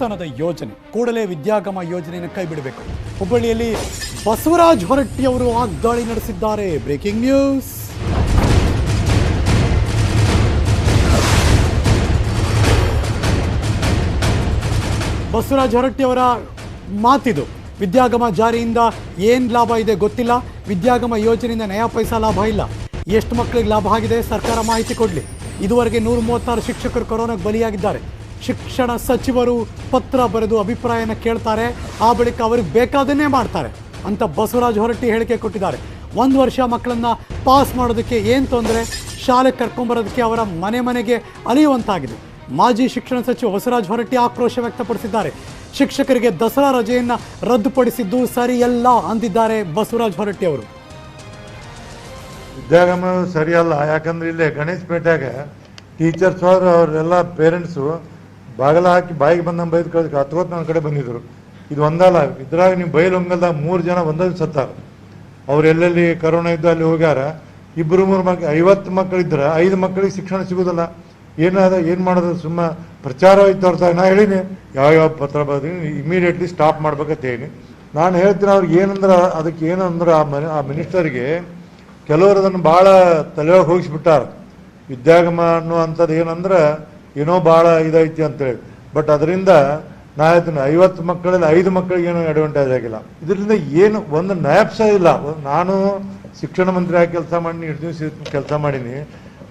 ತನದ ಯೋಜನೆ ಕೂಡಲೇ ವಿದ್ಯಾಗಮ ಯೋಜನೆಯನ್ನು ಕೈಬಿಡಬೇಕು. ಹುಬ್ಬಳ್ಳಿಯಲ್ಲಿ ಬಸವರಾಜ ಹೊರಟ್ಟಿ ಅವರು ವಾಗ್ದಾಳಿ ನಡೆಸಿದ್ದಾರೆ. Breaking news. ಬಸವರಾಜ ಹೊರಟ್ಟಿ ಅವರ ಮಾತಿದು. ವಿದ್ಯಾಗಮ ಜಾರಿಯಿಂದ ಏನು ಲಾಭ ಇದೆ ಗೊತ್ತಿಲ್ಲ, ವಿದ್ಯಾಗಮ ಯೋಜನೆಯಿಂದ ನಯಾ ಪೈಸಾ ಲಾಭ ಇಲ್ಲ, ಎಷ್ಟು ಮಕ್ಕಳಿಗೆ ಲಾಭ ಆಗಿದೆ ಸರ್ಕಾರ ಮಾಹಿತಿ ಕೊಡಲಿ. ಇದುವರೆಗೆ 136 ಶಿಕ್ಷಕರು ಕೊರೋನಾಗೆ ಬಲಿಯಾಗಿದ್ದಾರೆ. ಶಿಕ್ಷಣ ಸಚಿವರು ಪತ್ರ ಬರೆದು ಅಭಿಪ್ರಾಯನ ಕೇಳ್ತಾರೆ, ಆ ಬಳಿಕ ಅವ್ರಿಗೆ ಬೇಕಾದನ್ನೇ ಮಾಡ್ತಾರೆ ಅಂತ ಬಸವರಾಜ ಹೊರಟ್ಟಿ ಹೇಳಿಕೆ ಕೊಟ್ಟಿದ್ದಾರೆ. 1 ವರ್ಷ ಮಕ್ಕಳನ್ನು ಪಾಸ್ ಮಾಡೋದಕ್ಕೆ ಏನು ತೊಂದರೆ, ಶಾಲೆಗೆ ಕರ್ಕೊಂಬರೋದಕ್ಕೆ ಅವರ ಮನೆಗೆ ಅಲಿಯುವಂತಾಗಿದೆ. ಮಾಜಿ ಶಿಕ್ಷಣ ಸಚಿವ ಬಸವರಾಜ ಹೊರಟ್ಟಿ ಆಕ್ರೋಶ ವ್ಯಕ್ತಪಡಿಸಿದ್ದಾರೆ. ಶಿಕ್ಷಕರಿಗೆ ದಸರಾ ರಜೆಯನ್ನು ರದ್ದುಪಡಿಸಿದ್ದು ಸರಿಯಲ್ಲ ಅಂದಿದ್ದಾರೆ ಬಸವರಾಜ ಹೊರಟ್ಟಿ ಅವರು. ವಿದ್ಯಾಗಮ ಸರಿಯಲ್ಲ, ಯಾಕಂದ್ರೆ ಇಲ್ಲೇ ಗಣೇಶ್ ಪೇಟೆಯಾಗ ಟೀಚರ್ಸ್ ಅವರೆಲ್ಲ ಪೇರೆಂಟ್ಸು ಬಾಗಲ ಹಾಕಿ ಬಾಯಿಗೆ ಬಂದಂಗೆ ಬೈದು ಕಳಿಸಿ ಹತ್ಕೋತ್ ನನ್ನ ಕಡೆ ಬಂದಿದ್ರು. ಇದು ಒಂದಲ್ಲ, ಇದ್ರಾಗ ನೀವು ಬೈಲೊಂಗಲ್ದಾಗ 3 ಜನ ಒಂದೇ ಸತ್ತಾರ. ಅವ್ರು ಎಲ್ಲೆಲ್ಲಿ ಕರೋನಾ ಇದ್ದು ಅಲ್ಲಿ ಹೋಗ್ಯಾರ. 2-3 ಮಕ್ಕಳು 50 ಮಕ್ಕಳಿದ್ರೆ 5 ಮಕ್ಕಳಿಗೆ ಶಿಕ್ಷಣ ಸಿಗೋದಿಲ್ಲ. ಏನು ಮಾಡೋದು, ಸುಮ್ಮ ಪ್ರಚಾರ ಆಯ್ತು ಅವ್ರ. ನಾ ಹೇಳಿನಿ ಯಾವ ಪತ್ರ ಬರ್ತೀನಿ, ಇಮಿಡಿಯೇಟ್ಲಿ ಸ್ಟಾಪ್ ಮಾಡ್ಬೇಕಂತ ಹೇಳಿ ನಾನು ಹೇಳ್ತೀನಿ. ಅವ್ರಿಗೆ ಏನಂದ್ರೆ ಅದಕ್ಕೆ ಏನಂದ್ರೆ ಆ ಮಿನಿಸ್ಟರ್ಗೆ ಕೆಲವರು ಅದನ್ನು ಭಾಳ ತಲೆಯೊಳಗೆ ಹೋಗಿಸ್ಬಿಟ್ಟಾರ. ವಿದ್ಯಾಗಮ ಅನ್ನುವಂಥದ್ದು ಏನಂದ್ರೆ ಏನೋ ಭಾಳ ಇದೈತಿ ಅಂತೇಳಿ. ಬಟ್ ಅದರಿಂದ ನಾ ಹೇಳ್ತೀನಿ 50 ಮಕ್ಕಳಲ್ಲಿ 5 ಮಕ್ಕಳಿಗೆ ಏನೋ ಅಡ್ವಾಂಟೇಜ್ ಆಗಿಲ್ಲ. ಇದರಿಂದ ಏನು ಒಂದು ನಯಾಪ್ಸ ಇಲ್ಲ. ನಾನು ಶಿಕ್ಷಣ ಮಂತ್ರಿ ಆಗಿ ಕೆಲಸ ಮಾಡೀನಿ, 2 ದಿವಸ ಕೆಲಸ ಮಾಡೀನಿ.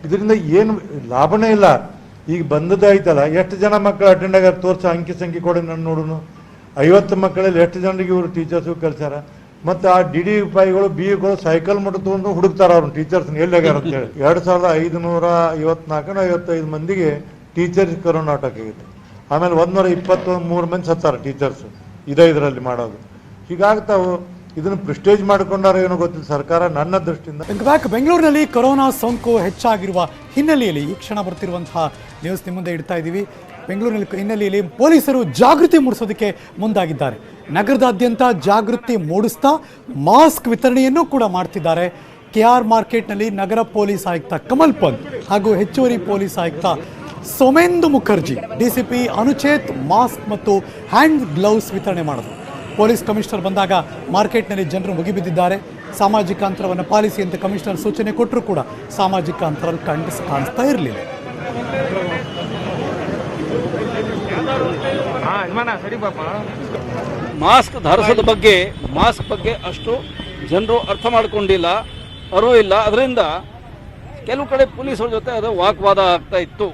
ಇದರಿಂದ ಏನು ಲಾಭನೇ ಇಲ್ಲ. ಈಗ ಬಂದದ್ದಾಯ್ತಲ್ಲ, ಎಷ್ಟು ಜನ ಮಕ್ಕಳು ಅಟೆಂಡ್ ಆಗ್ಯಾರ ತೋರಿಸ ಅಂಕಿ ಸಂಖ್ಯೆ ಕೊಡಿ ನಾನು ನೋಡೋನು. 50 ಮಕ್ಕಳಲ್ಲಿ ಎಷ್ಟು ಜನರಿಗೆ ಇವರು ಟೀಚರ್ಸು ಕಲ್ಸ್ಯಾರ. ಮತ್ತು ಆ DD BEಗಳು ಸೈಕಲ್ ಮಟ್ಟ ತೊಗೊಂಡು ಹುಡುಕ್ತಾರ ಅವ್ರನ್ನ ಟೀಚರ್ಸ್ನ ಎಲ್ಲಿ ಆಗ್ಯಾರ ಅಂತೇಳಿ. 2554 55 ಮಂದಿಗೆ ಟೀಚರ್ಸ್ ಕೊರೋನಾ ಅಟ್ಯಾಕ್ ಆಗಿತ್ತು. ಆಮೇಲೆ 123 ಮಂದಿ ಸತ್ತಾರ ಟೀಚರ್ಸ್. ಇದರಲ್ಲಿ ಮಾಡೋದು ಹೀಗಾಗ್ತಾವು. ಇದನ್ನು ಪ್ರಿಸ್ಟೇಜ್ ಮಾಡಿಕೊಂಡಾರ ಏನೋ ಗೊತ್ತಿಲ್ಲ ಸರ್ಕಾರ ನನ್ನ ದೃಷ್ಟಿಯಿಂದ. ಬೆಂಗಳೂರಿನಲ್ಲಿ ಕೊರೋನಾ ಸೋಂಕು ಹೆಚ್ಚಾಗಿರುವ ಹಿನ್ನೆಲೆಯಲ್ಲಿ ಈ ಕ್ಷಣ ಬರ್ತಿರುವಂತಹ ನ್ಯೂಸ್ ನಿಮ್ಮ ಮುಂದೆ ಇಡ್ತಾ ಇದ್ದೀವಿ. ಬೆಂಗಳೂರಿನಲ್ಲಿ ಹಿನ್ನೆಲೆಯಲ್ಲಿ ಪೊಲೀಸರು ಜಾಗೃತಿ ಮೂಡಿಸೋದಕ್ಕೆ ಮುಂದಾಗಿದ್ದಾರೆ. ನಗರದಾದ್ಯಂತ ಜಾಗೃತಿ ಮೂಡಿಸ್ತಾ ಮಾಸ್ಕ್ ವಿತರಣೆಯನ್ನು ಕೂಡ ಮಾಡ್ತಿದ್ದಾರೆ. KR ಮಾರ್ಕೆಟ್ನಲ್ಲಿ ನಗರ ಪೊಲೀಸ್ ಆಯುಕ್ತ ಕಮಲ್ ಪಂತ್ ಹಾಗೂ ಹೆಚ್ಚುವರಿ ಪೊಲೀಸ್ ಆಯುಕ್ತ ಸೋಮೇಂದು ಮುಖರ್ಜಿ, DCP ಅನುಚೇತ್ ಮಾಸ್ಕ್ ಮತ್ತು ಹ್ಯಾಂಡ್ ಗ್ಲೌಸ್ ವಿತರಣೆ ಮಾಡಿದ್ರು. ಪೊಲೀಸ್ ಕಮಿಷನರ್ ಬಂದಾಗ ಮಾರ್ಕೆಟ್ನಲ್ಲಿ ಜನರು ಮುಗಿಬಿದ್ದಿದ್ದಾರೆ. ಸಾಮಾಜಿಕ ಅಂತರವನ್ನು ಪಾಲಿಸಿ ಅಂತ ಕಮಿಷನರ್ ಸೂಚನೆ ಕೊಟ್ಟರು ಕೂಡ ಸಾಮಾಜಿಕ ಅಂತರ ಕಾಣಿಸ್ತಾ ಇರಲಿಲ್ಲ. ಮಾಸ್ಕ್ ಧರಿಸೋದ ಬಗ್ಗೆ ಅಷ್ಟು ಜನರು ಅರ್ಥ ಮಾಡ್ಕೊಂಡಿಲ್ಲ, ಅರಿವು ಇಲ್ಲ. ಅದರಿಂದ ಕೆಲವು ಕಡೆ ಪೊಲೀಸರ ಜೊತೆ ಅದು ವಾಗ್ವಾದ ಆಗ್ತಾ ಇತ್ತು.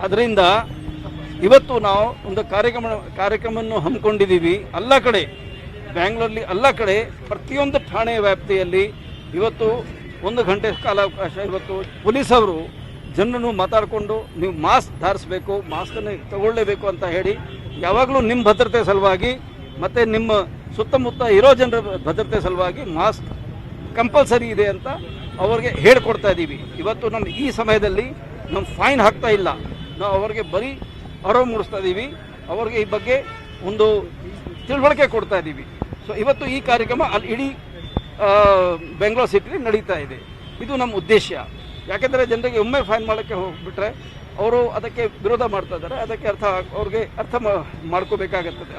ಅದರಿಂದ ಇವತ್ತು ನಾವು ಒಂದು ಕಾರ್ಯಕ್ರಮವನ್ನು ಹಮ್ಮಿಕೊಂಡಿದ್ದೀವಿ. ಎಲ್ಲ ಕಡೆ ಬ್ಯಾಂಗ್ಳೂರಲ್ಲಿ ಎಲ್ಲ ಕಡೆ ಪ್ರತಿಯೊಂದು ಠಾಣೆ ವ್ಯಾಪ್ತಿಯಲ್ಲಿ ಇವತ್ತು 1 ಗಂಟೆ ಕಾಲಾವಕಾಶ ಇವತ್ತು ಪೊಲೀಸವರು ಜನರನ್ನು ಮಾತಾಡಿಕೊಂಡು ನೀವು ಮಾಸ್ಕ್ ಧರಿಸಬೇಕು, ಮಾಸ್ಕನ್ನು ತಗೊಳ್ಳೇಬೇಕು ಅಂತ ಹೇಳಿ ಯಾವಾಗಲೂ ನಿಮ್ಮ ಭದ್ರತೆ ಸಲುವಾಗಿ ಮತ್ತು ನಿಮ್ಮ ಸುತ್ತಮುತ್ತ ಇರೋ ಜನರ ಭದ್ರತೆ ಸಲುವಾಗಿ ಮಾಸ್ಕ್ ಕಂಪಲ್ಸರಿ ಇದೆ ಅಂತ ಅವ್ರಿಗೆ ಹೇಳ್ಕೊಡ್ತಾ ಇದ್ದೀವಿ. ಇವತ್ತು ನಮ್ಮ ಈ ಸಮಯದಲ್ಲಿ ನಮ್ಮ ಫೈನ್ ಹಾಕ್ತಾ ಇಲ್ಲ, ನಾವು ಅವ್ರಿಗೆ ಬರೀ ಅರಿವು ಮೂಡಿಸ್ತಾ ಇದ್ದೀವಿ, ಅವ್ರಿಗೆ ಈ ಬಗ್ಗೆ ಒಂದು ತಿಳುವಳಿಕೆ ಕೊಡ್ತಾ ಇದ್ದೀವಿ. ಸೊ ಇವತ್ತು ಈ ಕಾರ್ಯಕ್ರಮ ಅಲ್ಲಿ ಇಡೀ ಬೆಂಗಳೂರು ಸಿಟಿಲಿ ನಡೀತಾ ಇದೆ. ಇದು ನಮ್ಮ ಉದ್ದೇಶ. ಯಾಕೆಂದರೆ ಜನರಿಗೆ ಒಮ್ಮೆ ಫೈನ್ ಮಾಡೋಕ್ಕೆ ಹೋಗ್ಬಿಟ್ರೆ ಅವರು ಅದಕ್ಕೆ ವಿರೋಧ ಮಾಡ್ತಾ ಇದ್ದಾರೆ. ಅದಕ್ಕೆ ಅವ್ರಿಗೆ ಅರ್ಥ ಮಾಡ್ಕೋಬೇಕಾಗತ್ತದೆ.